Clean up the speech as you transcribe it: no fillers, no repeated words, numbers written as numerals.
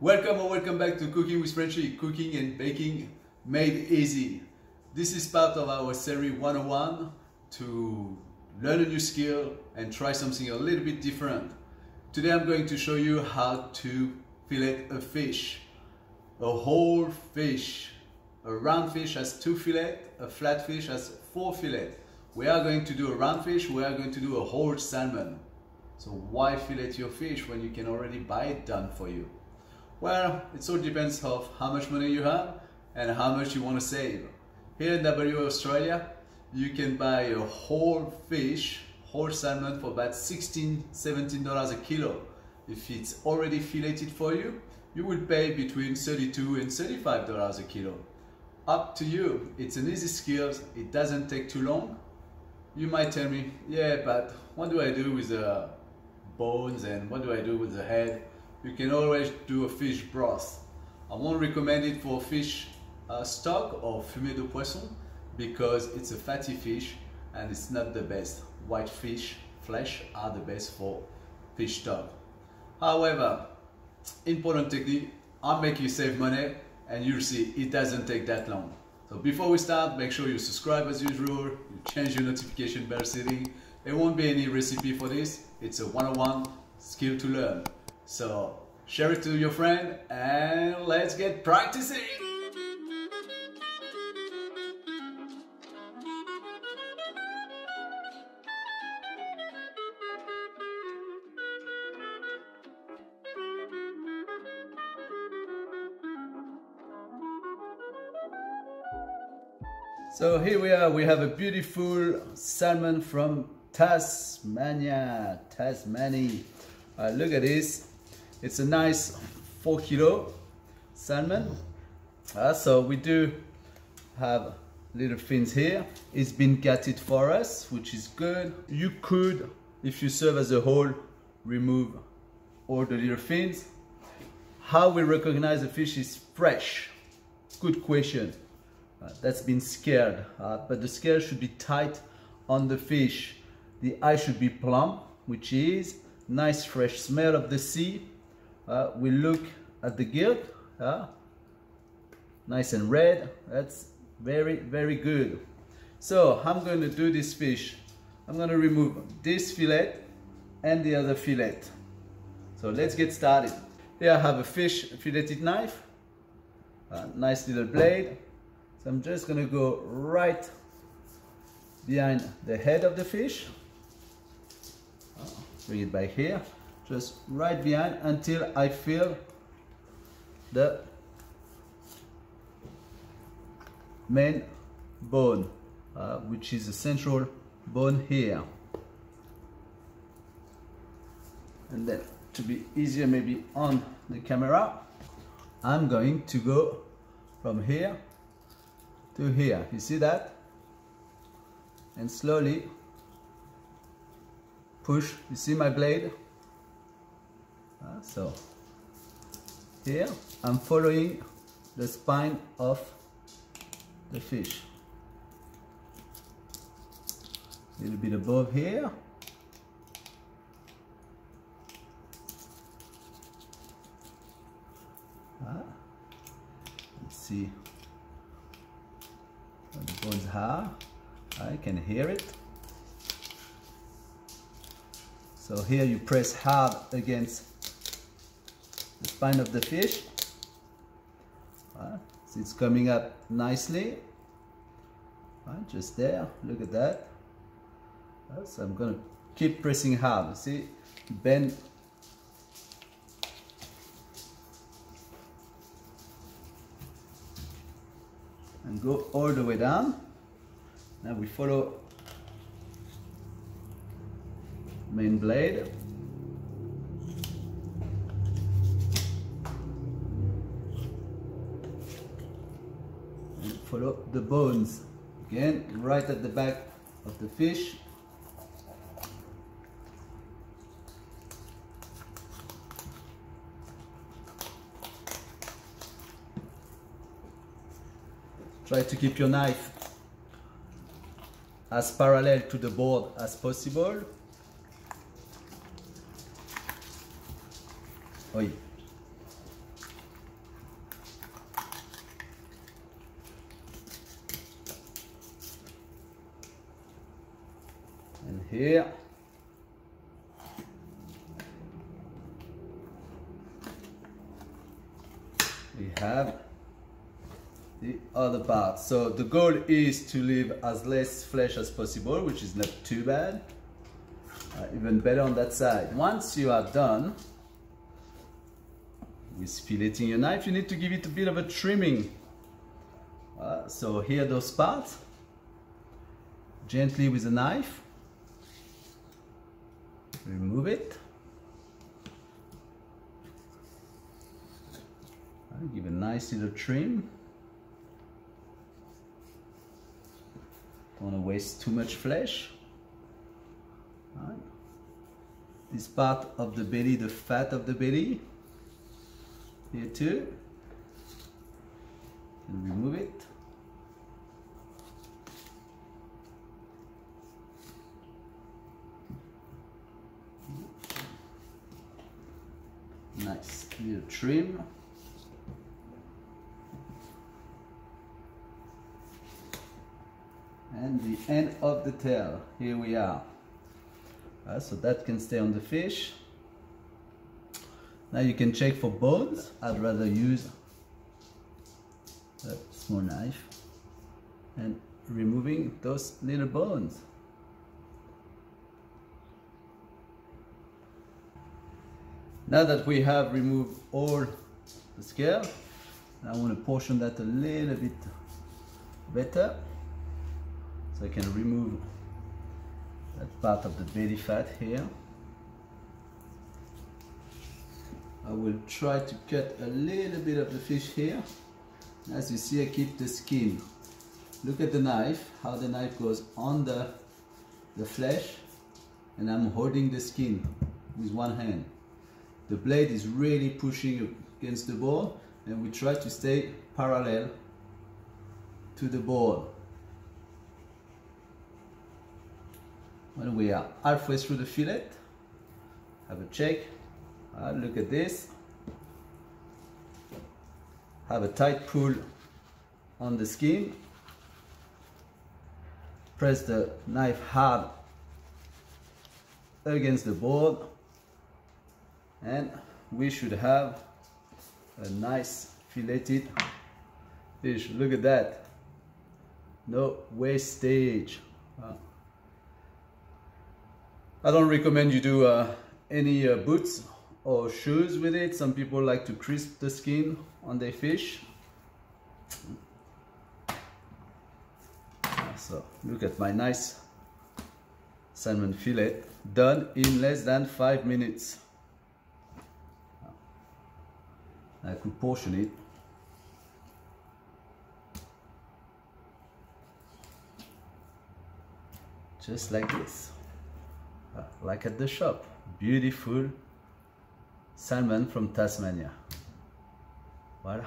Welcome or welcome back to Cooking with Frenchy, cooking and baking made easy. This is part of our series 101 to learn a new skill and try something a little bit different. Today I'm going to show you how to fillet a fish, a whole fish. A round fish has 2 fillets, a flat fish has 4 fillets. We are going to do a round fish, we are going to do a whole salmon. So why fillet your fish when you can already buy it done for you? Well, it all depends of how much money you have and how much you want to save. Here in Australia, you can buy a whole fish, whole salmon for about $16–17 a kilo. If it's already filleted for you, you will pay between $32 and $35 a kilo. Up to you. It's an easy skill, it doesn't take too long. You might tell me, yeah, but what do I do with the bones and what do I do with the head? You can always do a fish broth. I won't recommend it for fish stock or fumée de poisson because it's a fatty fish and it's not the best. White fish flesh are the best for fish stock. However, important technique, I'll make you save money and you'll see it doesn't take that long. So before we start, make sure you subscribe as usual, you change your notification bell setting. There won't be any recipe for this, it's a 101 skill to learn. So share it to your friend and let's get practicing! So here we are, we have a beautiful salmon from Tasmania. Look at this, it's a nice 4 kilo salmon. So we do have little fins here. It's been gutted for us, which is good. You could, if you serve as a whole, remove all the little fins. How we recognize the fish is fresh? Good question. That's been scared, but the scale should be tight on the fish. The eye should be plump, which is nice fresh smell of the sea. We look at the gill, nice and red. That's very good. So I'm going to do this fish. I'm going to remove this fillet and the other fillet. So let's get started. Here I have a fish filleted knife, nice little blade. So I'm just going to go right behind the head of the fish. Bring it back here. Just right behind until I feel the main bone, which is the central bone here. And then to be easier maybe on the camera, I'm going to go from here to here. You see that? And slowly push. You see my blade? So here I'm following the spine of the fish. A little bit above here. Let's see. The bones are. I can hear it. So here you press hard against the spine of the fish. So it's coming up nicely. Just there. Look at that. So I'm going to keep pressing hard. See, bend. And go all the way down. Now we follow main blade. And follow the bones. Again, right at the back of the fish. Try to keep your knife as parallel to the board as possible. Oi. here. We have the other part. So the goal is to leave as less flesh as possible, which is not too bad. Even better on that side. Once you are done with filleting your knife, you need to give it a bit of a trimming. So here those parts, gently with a knife, remove it. Give a nice little trim. Don't want to waste too much flesh. Right. This part of the belly, the fat of the belly, here too. And remove it. Nice little trim. And the end of the tail, here we are. So that can stay on the fish. Now you can check for bones. I'd rather use a small knife and removing those little bones. Now that we have removed all the scale, I want to portion that a little bit better. So I can remove that part of the belly fat here. I will try to cut a little bit of the fish here. As you see, I keep the skin. Look at the knife, how the knife goes on the flesh, and I'm holding the skin with one hand. The blade is really pushing against the board, and we try to stay parallel to the board. When we are halfway through the fillet, have a check. Look at this. Have a tight pull on the skin. Press the knife hard against the board, and we should have a nice filleted fish. Look at that. No wastage. I don't recommend you do any boots or shoes with it. Some people like to crisp the skin on their fish. So look at my nice salmon fillet, done in less than 5 minutes. I could portion it. Just like this. Like at the shop. Beautiful salmon from Tasmania. Voilà.